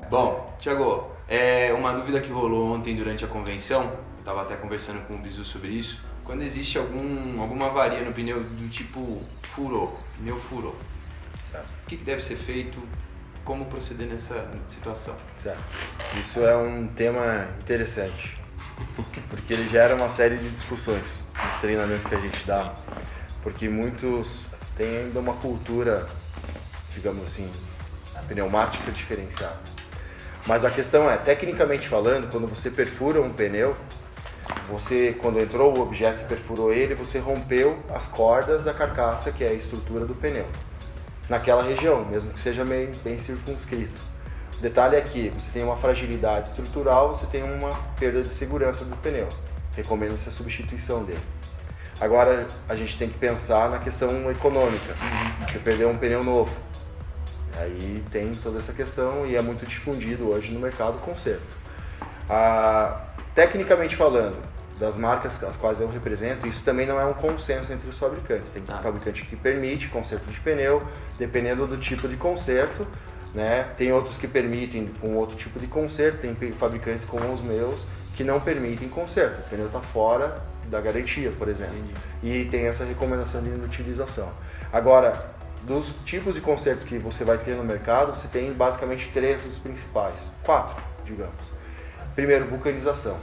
Bom, Thiago, uma dúvida que rolou ontem durante a convenção, eu estava até conversando com o Bizu sobre isso, quando existe alguma avaria no pneu do tipo pneu furou, Certo. o que deve ser feito, como proceder nessa situação? Certo. Isso é um tema interessante, porque ele gera uma série de discussões nos treinamentos que a gente dá, porque muitos têm ainda uma cultura, digamos assim, pneumática diferenciada. Mas a questão é, tecnicamente falando, quando você perfura um pneu, quando entrou o objeto e perfurou ele, você rompeu as cordas da carcaça, que é a estrutura do pneu, naquela região, mesmo que seja bem circunscrito. O detalhe é que você tem uma fragilidade estrutural, você tem uma perda de segurança do pneu. Recomenda-se a substituição dele. Agora, a gente tem que pensar na questão econômica. Você perdeu um pneu novo. Aí tem toda essa questão e é muito difundido hoje no mercado o conserto. Tecnicamente falando, das marcas as quais eu represento, isso também não é um consenso entre os fabricantes. Tem fabricante que permite conserto de pneu, dependendo do tipo de conserto, né? Tem outros que permitem com outro tipo de conserto, tem fabricantes como os meus que não permitem conserto. O pneu está fora da garantia, por exemplo. E tem essa recomendação de inutilização. Agora, dos tipos de consertos que você vai ter no mercado, você tem basicamente 3 dos principais. 4, digamos. Primeiro, vulcanização.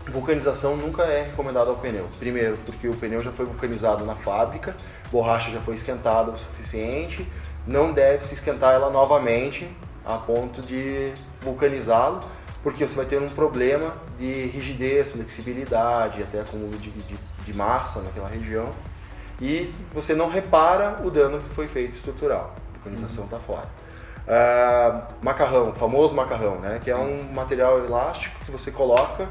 Vulcanização nunca é recomendada ao pneu. Primeiro, porque o pneu já foi vulcanizado na fábrica, borracha já foi esquentada o suficiente, não deve se esquentar ela novamente a ponto de vulcanizá-lo, porque você vai ter um problema de rigidez, flexibilidade, até acúmulo de massa naquela região, e você não repara o dano que foi feito estrutural. A vulcanização está fora. Macarrão, famoso macarrão, né? Que é um material elástico que você coloca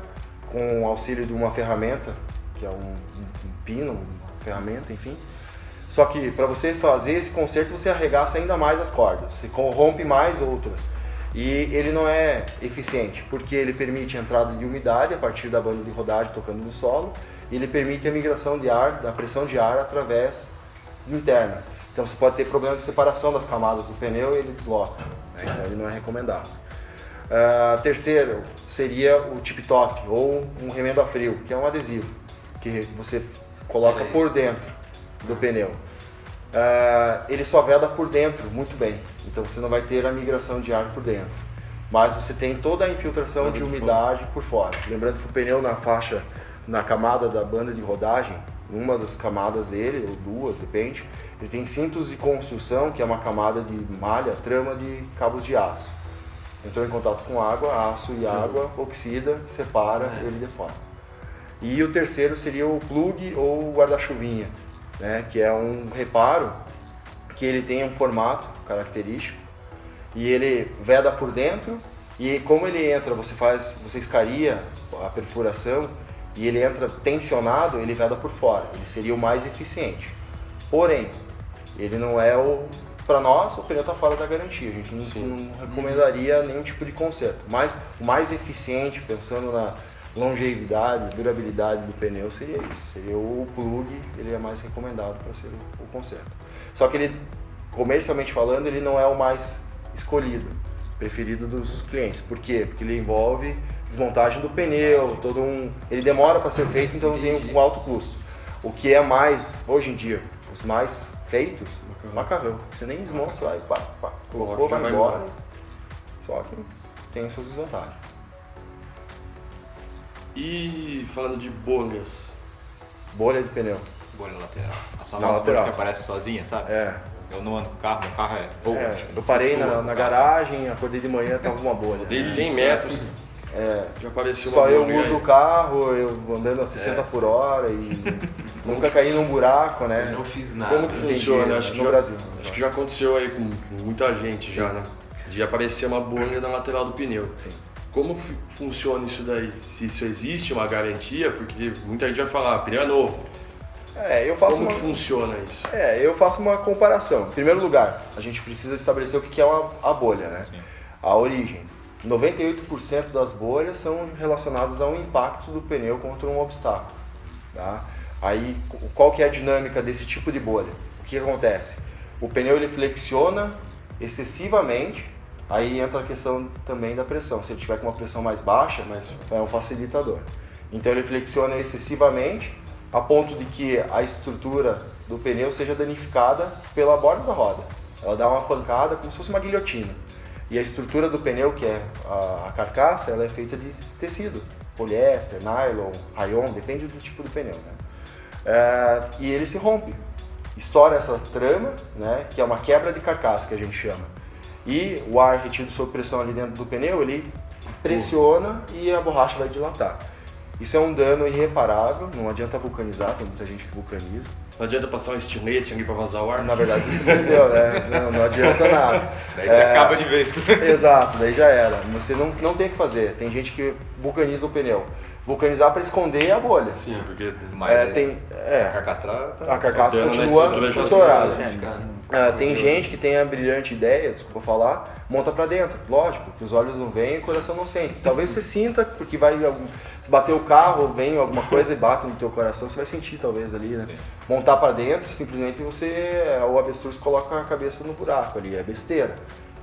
com o auxílio de uma ferramenta, que é um pino, uma ferramenta, enfim. Só que para você fazer esse conserto, você arregaça ainda mais as cordas, você rompe mais outras. E ele não é eficiente, porque ele permite a entrada de umidade a partir da banda de rodagem tocando no solo, e ele permite a migração de ar, da pressão de ar através interna. Então você pode ter problema de separação das camadas do pneu e ele desloca, né? Então ele não é recomendado. Terceiro seria o tip-top, ou um remendo a frio, que é um adesivo que você coloca por dentro do pneu. Ele só veda por dentro muito bem, então você não vai ter a migração de ar por dentro, mas você tem toda a infiltração de umidade por fora. Lembrando que o pneu na camada da banda de rodagem, uma das camadas dele, ou duas, depende, ele tem cintos de construção, que é uma camada de malha, trama de cabos de aço. Entrou em contato com água, aço e água, oxida, separa, ele deforma. E o terceiro seria o plug ou o guarda-chuvinha, né? Que é um reparo que ele tem um formato característico e ele veda por dentro, e como ele entra, você escaria a perfuração e ele entra tensionado, ele veda por fora. Ele seria o mais eficiente. Porém, ele não é para nós, o pneu está fora da garantia, a gente não recomendaria nenhum tipo de conserto. Mas o mais eficiente, pensando na longevidade, durabilidade do pneu, seria isso. Seria o plug, ele é mais recomendado para ser o conserto. Só que ele, comercialmente falando, ele não é o mais escolhido, preferido dos clientes. Por quê? Porque ele envolve desmontagem do pneu, ele demora para ser feito, então tem um alto custo. O que é mais, hoje em dia, os mais feitos, macarrão. Você nem desmonta, você vai, colocou, vai embora. Só que tem suas desvantagens. E falando de bolhas? Bolha de pneu. Bolha lateral. A sua Na lateral. que aparece sozinha, sabe? É. Eu não ando com o carro, meu carro é voo. Eu parei na garagem, acordei de manhã, tava uma bolha. Dei 100 metros, já apareceu uma Só bolha. eu uso o carro, eu andando a 60 por hora e nunca caí num buraco, né? Eu não fiz nada. Como que funciona? Acho que no Brasil. Acho que já aconteceu aí com muita gente já, né? De aparecer uma bolha na lateral do pneu. Sim. Como funciona isso daí? Se isso existe uma garantia, porque muita gente vai falar, pneu é novo. Eu faço Como que funciona isso? Eu faço uma comparação. Em primeiro lugar, a gente precisa estabelecer o que é a bolha, né? Sim. A origem. 98% das bolhas são relacionadas ao impacto do pneu contra um obstáculo. Tá? Aí, qual que é a dinâmica desse tipo de bolha? O que acontece? O pneu ele flexiona excessivamente Aí entra a questão também da pressão. Se ele tiver com uma pressão mais baixa, é um facilitador. Então ele flexiona excessivamente a ponto de que a estrutura do pneu seja danificada pela borda da roda. Ela dá uma pancada como se fosse uma guilhotina. E a estrutura do pneu, que é a carcaça, ela é feita de tecido. Poliéster, nylon, rayon, depende do tipo do pneu. Né? E ele se rompe. Estoura essa trama, né, que é uma quebra de carcaça, que a gente chama. E o ar retido sob pressão ali dentro do pneu, ele pressiona e a borracha vai dilatar. Isso é um dano irreparável, não adianta vulcanizar, tem muita gente que vulcaniza. Não adianta passar um estilete ali para vazar o ar? Na verdade isso não deu, né? Não adianta nada. Daí você acaba de vez. Exato, daí já era. Você não tem o que fazer. Tem gente que vulcaniza o pneu. Vulcanizar para esconder a bolha. Sim, porque a carcaça a continua estourada. já Tem gente que tem a brilhante ideia, desculpa falar, monta para dentro. Lógico, que os olhos não veem e o coração não sente. Talvez você sinta, porque se bater o carro, vem alguma coisa e bate no teu coração, você vai sentir talvez ali, né? Montar para dentro, simplesmente o avestruz coloca a cabeça no buraco ali, é besteira.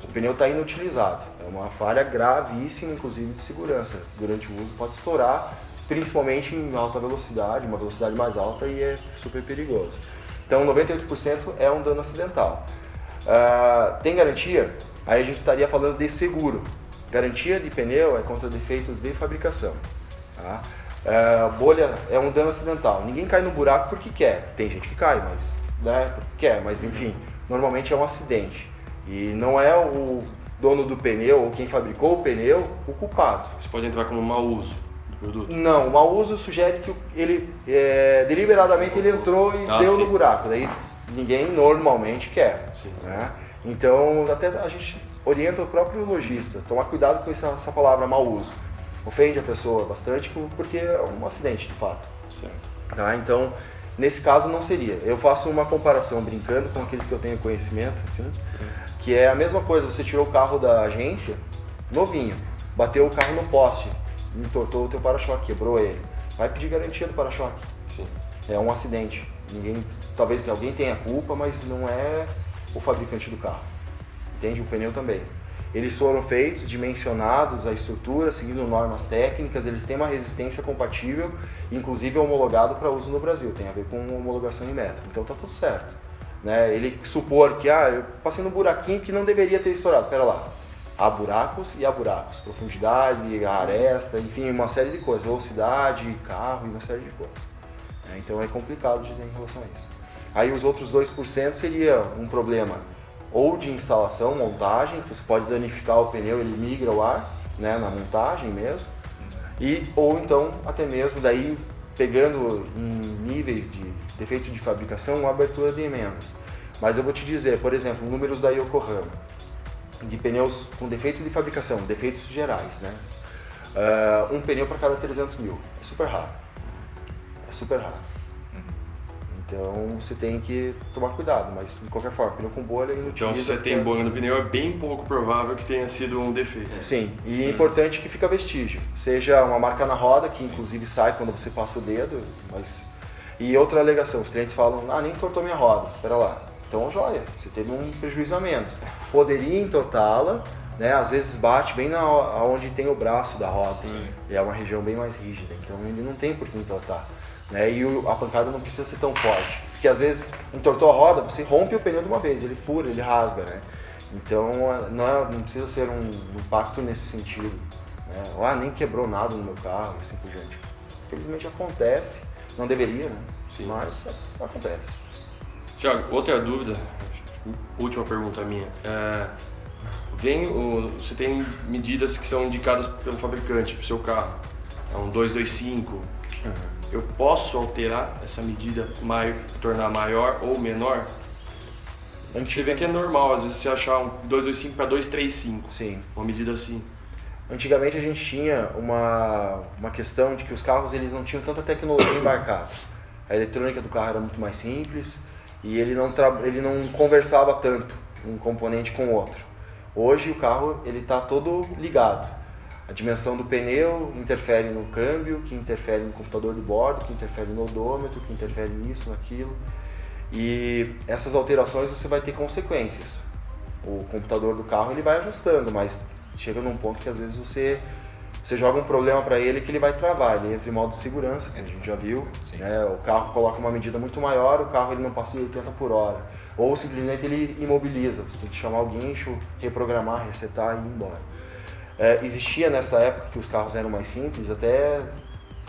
O pneu está inutilizado, é uma falha gravíssima, inclusive de segurança. Durante o uso pode estourar, principalmente em alta velocidade, uma velocidade mais alta, e é super perigoso. Então 98% é um dano acidental. Tem garantia? Aí a gente estaria falando de seguro. Garantia de pneu é contra defeitos de fabricação. Tá? Bolha é um dano acidental. Ninguém cai no buraco porque quer. Tem gente que cai, mas porque quer, mas enfim, normalmente é um acidente. E não é o dono do pneu ou quem fabricou o pneu o culpado. Isso pode entrar como mau uso do produto? Não, o mau uso sugere que ele deliberadamente ele entrou e deu no buraco. Daí ninguém normalmente quer. Né? Então até a gente orienta o próprio lojista. Tomar cuidado com essa palavra mau uso. Ofende a pessoa bastante porque é um acidente de fato. Certo. Tá? Então, nesse caso não seria. Eu faço uma comparação brincando com aqueles que eu tenho conhecimento, assim, que é a mesma coisa, você tirou o carro da agência, novinho, bateu o carro no poste, entortou o teu para-choque, quebrou ele. Vai pedir garantia do para-choque. Sim. É um acidente. Talvez alguém tenha culpa, mas não é o fabricante do carro. Entende? O pneu também. Eles foram feitos, dimensionados, a estrutura, seguindo normas técnicas, eles têm uma resistência compatível, inclusive homologado para uso no Brasil, tem a ver com homologação em metro, então tá tudo certo. Né? Ele supor que, eu passei no buraquinho que não deveria ter estourado, pera lá, há buracos e há buracos, profundidade, aresta, enfim, uma série de coisas, velocidade, carro e uma série de coisas. Então é complicado dizer em relação a isso. Aí os outros 2% seria um problema ou de instalação, montagem, que você pode danificar o pneu, ele migra o ar, né, na montagem mesmo, ou então até mesmo daí pegando em níveis de defeito de fabricação, uma abertura de emendas. Mas eu vou te dizer, por exemplo, números da Yokohama, de pneus com defeito de fabricação, defeitos gerais, né? Um pneu para cada 300 mil, é super raro. É super raro. Então você tem que tomar cuidado, mas de qualquer forma, pneu com bolha inutiliza. Então se você tem bolha no pneu, é bem pouco provável que tenha sido um defeito. Sim, e é importante que fica vestígio. Seja uma marca na roda, que inclusive sai quando você passa o dedo, E outra alegação, os clientes falam, nem entortou minha roda, pera lá. Então joia, você teve um prejuízo a menos. Poderia entortá-la, né? Às vezes bate bem onde tem o braço da roda. Sim. E é uma região bem mais rígida, então ele não tem por que entortar. Né? E a pancada não precisa ser tão forte, porque às vezes entortou a roda, você rompe o pneu de uma vez, ele fura, ele rasga, né? Então não precisa ser um impacto nesse sentido, né? Nem quebrou nada no meu carro, assim por diante. Infelizmente acontece, não deveria, né? Sim. Mas acontece. Thiago, outra dúvida, última pergunta minha. Você tem medidas que são indicadas pelo fabricante para o seu carro, é um 225. Eu posso alterar essa medida, tornar maior ou menor? Você vê que é normal, às vezes você achar um 225 para 235. Sim. Uma medida assim. Antigamente a gente tinha uma questão de que os carros eles não tinham tanta tecnologia embarcada. A eletrônica do carro era muito mais simples e ele não conversava tanto um componente com o outro. Hoje o carro está todo ligado. A dimensão do pneu interfere no câmbio, que interfere no computador de bordo, que interfere no odômetro, que interfere nisso, naquilo. E essas alterações você vai ter consequências. O computador do carro ele vai ajustando, mas chega num ponto que às vezes você joga um problema para ele que ele vai travar, ele entra em modo de segurança, como a gente já viu, né? O carro coloca uma medida muito maior, o carro ele não passa de 80 por hora, ou simplesmente ele imobiliza, você tem que chamar o guincho, reprogramar, resetar e ir embora. Existia nessa época que os carros eram mais simples, até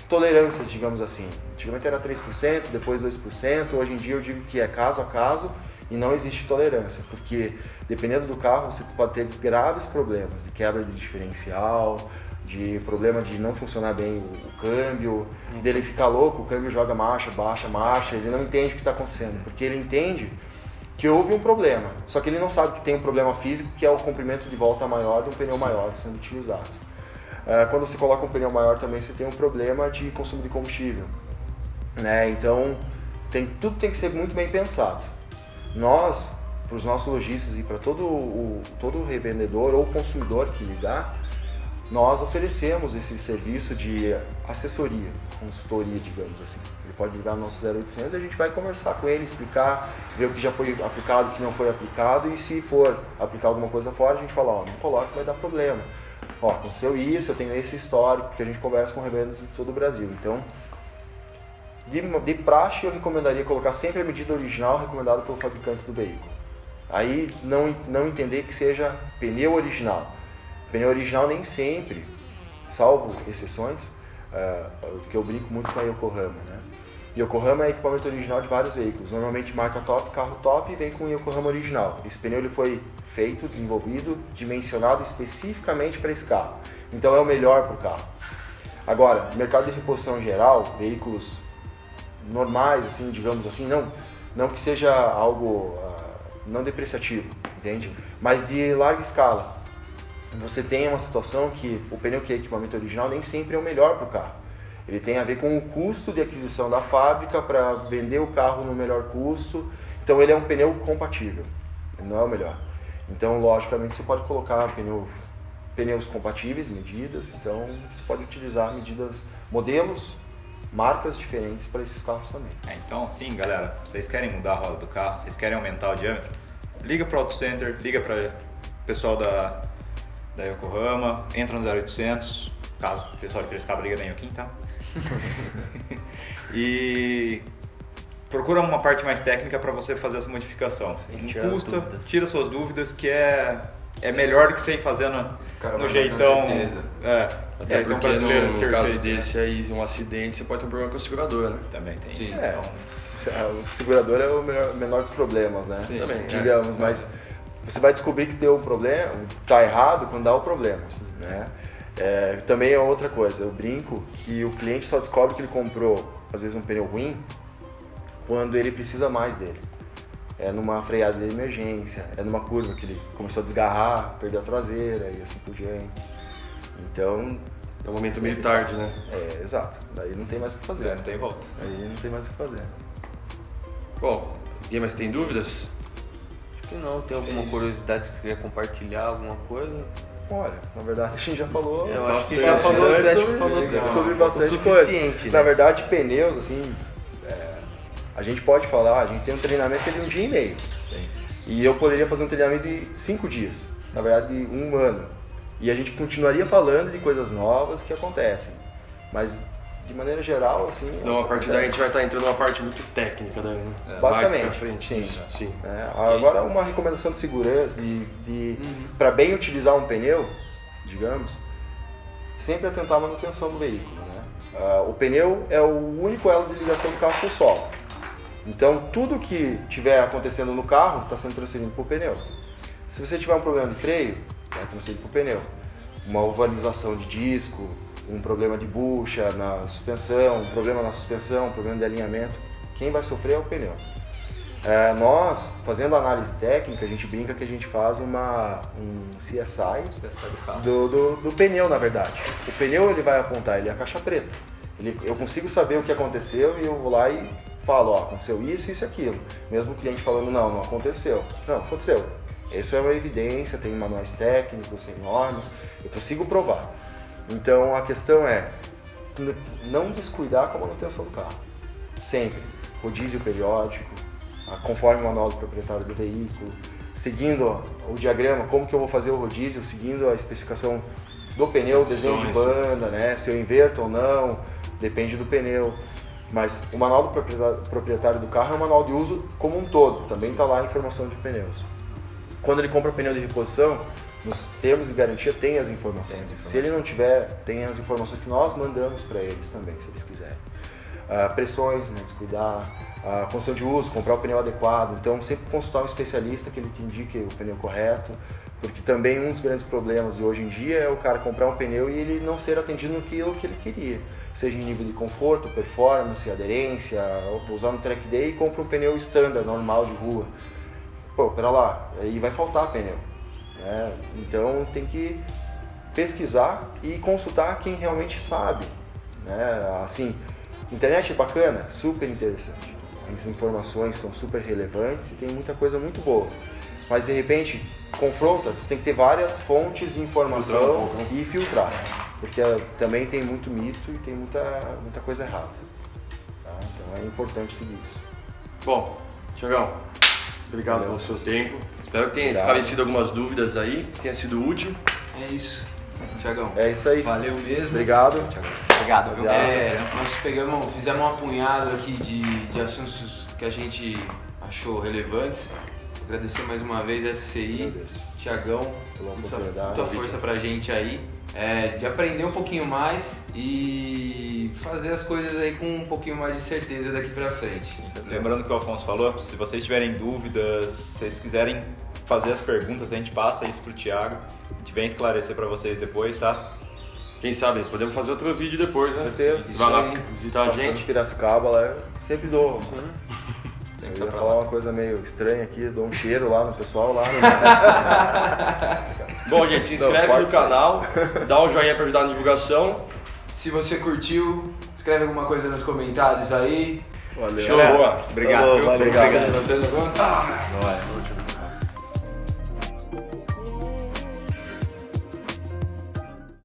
tolerâncias, digamos assim. Antigamente era 3%, depois 2%, hoje em dia eu digo que é caso a caso e não existe tolerância, porque dependendo do carro você pode ter graves problemas de quebra de diferencial, de problema de não funcionar bem o câmbio, dele ficar louco, o câmbio joga marcha, baixa marcha, ele não entende o que está acontecendo, porque ele entende que houve um problema, só que ele não sabe que tem um problema físico, que é o comprimento de volta maior de um pneu maior sendo utilizado. Quando você coloca um pneu maior também você tem um problema de consumo de combustível, né? Então tudo tem que ser muito bem pensado. Nós, para os nossos lojistas e para todo revendedor ou consumidor que ligar, nós oferecemos esse serviço de assessoria, consultoria, digamos assim. Ele pode ligar no nosso 0800 e a gente vai conversar com ele, explicar, ver o que já foi aplicado, o que não foi aplicado, e se for aplicar alguma coisa fora, a gente fala, não coloque, vai dar problema. Aconteceu isso, eu tenho esse histórico, porque a gente conversa com revendas de todo o Brasil. Então, de praxe, eu recomendaria colocar sempre a medida original recomendada pelo fabricante do veículo. Aí, não entender que seja pneu original. Pneu original nem sempre, salvo exceções, que eu brinco muito com a Yokohama, né? Yokohama é equipamento original de vários veículos, normalmente marca top, carro top e vem com Yokohama original. Esse pneu ele foi feito, desenvolvido, dimensionado especificamente para esse carro, então é o melhor para o carro. Agora, no mercado de reposição geral, veículos normais, assim, digamos assim, não que seja algo não depreciativo, entende? Mas de larga escala. Você tem uma situação que o pneu que é equipamento original nem sempre é o melhor para o carro. Ele tem a ver com o custo de aquisição da fábrica para vender o carro no melhor custo. Então ele é um pneu compatível, ele não é o melhor. Então, logicamente, você pode colocar pneus compatíveis, medidas. Então você pode utilizar medidas, modelos, marcas diferentes para esses carros também. Então, sim, galera, vocês querem mudar a roda do carro, vocês querem aumentar o diâmetro, liga para o Auto Center, liga para o pessoal da Yokohama, entra no 0800, caso o pessoal de Piracicaba liga da Yokin, tá? E procura uma parte mais técnica para você fazer essa modificação. Não custa, tira suas dúvidas, que é melhor do que você ir fazendo no jeitão. Até porque no caso desse aí, um acidente, você pode ter um problema com a seguradora, né? Também tem. Sim. O segurador é o menor dos problemas, né? Sim, também, digamos, mas você vai descobrir que deu um problema, tá errado quando dá o problema, né? Também é outra coisa, eu brinco que o cliente só descobre que ele comprou, às vezes, um pneu ruim quando ele precisa mais dele. É numa freada de emergência, é numa curva que ele começou a desgarrar, perdeu a traseira e assim por diante. Então... é um momento meio tarde, né? Exato. Daí não tem mais o que fazer. Não tem volta. Aí não tem mais o que fazer. Bom, ninguém mais tem dúvidas? Acho que não. Tem alguma curiosidade que você queria compartilhar, alguma coisa? Olha, na verdade a gente já falou. Eu acho que já falou sobre bastante o suficiente, coisa. Na verdade, pneus, assim, a gente pode falar, a gente tem um treinamento de 1 dia e meio. Sim. E eu poderia fazer um treinamento de 5 dias, na verdade de 1 ano. E a gente continuaria falando de coisas novas que acontecem. Mas de maneira geral, assim... Senão a partir daí a gente vai estar entrando numa parte muito técnica daí, né? Basicamente, mais pra frente, sim. Agora uma recomendação de segurança, para bem utilizar um pneu, digamos, sempre atentar à manutenção do veículo, né? O pneu é o único elo de ligação do carro com o solo. Então tudo que estiver acontecendo no carro está sendo transferido para o pneu. Se você tiver um problema de freio, vai transferir para o pneu. Uma ovalização de disco, um problema de bucha na suspensão, um problema na suspensão, um problema de alinhamento, quem vai sofrer é o pneu. Nós, fazendo análise técnica, a gente brinca que a gente faz um CSI do pneu, na verdade. O pneu ele vai apontar, ele é a caixa preta. Eu consigo saber o que aconteceu e eu vou lá e falo, aconteceu isso, isso e aquilo. Mesmo o cliente falando, não aconteceu. Não, aconteceu. Isso é uma evidência, tem manuais técnicos, tem normas, eu consigo provar. Então a questão é não descuidar com a manutenção do carro. Sempre. Rodízio periódico, conforme o manual do proprietário do veículo. seguindo o diagrama, como que eu vou fazer o rodízio, seguindo a especificação do pneu, o desenho de banda, né? Se eu inverto ou não, depende do pneu. Mas o manual do proprietário do carro é um manual de uso como um todo, também está lá a informação de pneus. Quando ele compra pneu de reposição, nos termos de garantia tem as informações. Se ele não tiver, tem as informações que nós mandamos para eles também, se eles quiserem. Pressões, não descuidar, condição de uso, comprar o pneu adequado. Então, sempre consultar um especialista que ele te indique o pneu correto, porque também um dos grandes problemas de hoje em dia é o cara comprar um pneu e ele não ser atendido naquilo que ele queria. Seja em nível de conforto, performance, aderência, vou usar no track day e compra um pneu standard, normal, de rua. Pô, pera lá, aí vai faltar pneu. Né? Então tem que pesquisar e consultar quem realmente sabe. Né? Assim, internet é bacana, super interessante. As informações são super relevantes e tem muita coisa muito boa. Mas de repente, confronta, você tem que ter várias fontes de informação e filtrar. Porque também tem muito mito e tem muita coisa errada. Tá? Então é importante seguir isso. Bom, Thiagão, obrigado pelo seu tempo. Espero que tenha esclarecido algumas dúvidas aí, tenha sido útil. É isso, Thiagão. É isso aí. Valeu mesmo. Obrigado. Obrigado. Nós fizemos um apunhado aqui de assuntos que a gente achou relevantes. Agradecer mais uma vez a SCI, Thiagão, muita força pra gente aí, de aprender um pouquinho mais e fazer as coisas aí com um pouquinho mais de certeza daqui pra frente. Lembrando que o Afonso falou, se vocês tiverem dúvidas, se vocês quiserem fazer as perguntas, a gente passa isso pro Thiago, a gente vem esclarecer pra vocês depois, tá? Quem sabe, podemos fazer outro vídeo depois, né? Com certeza. Vai lá visitar a Passando gente. em Piracicaba lá, eu sempre dou. Eu ia falar uma coisa meio estranha aqui, dou um cheiro lá no pessoal lá. Bom, gente, se inscreve no canal, dá um joinha pra ajudar na divulgação. Se você curtiu, escreve alguma coisa nos comentários aí. Valeu. Show, boa. Obrigado. Valeu, Obrigado. obrigado. Levantando a mão.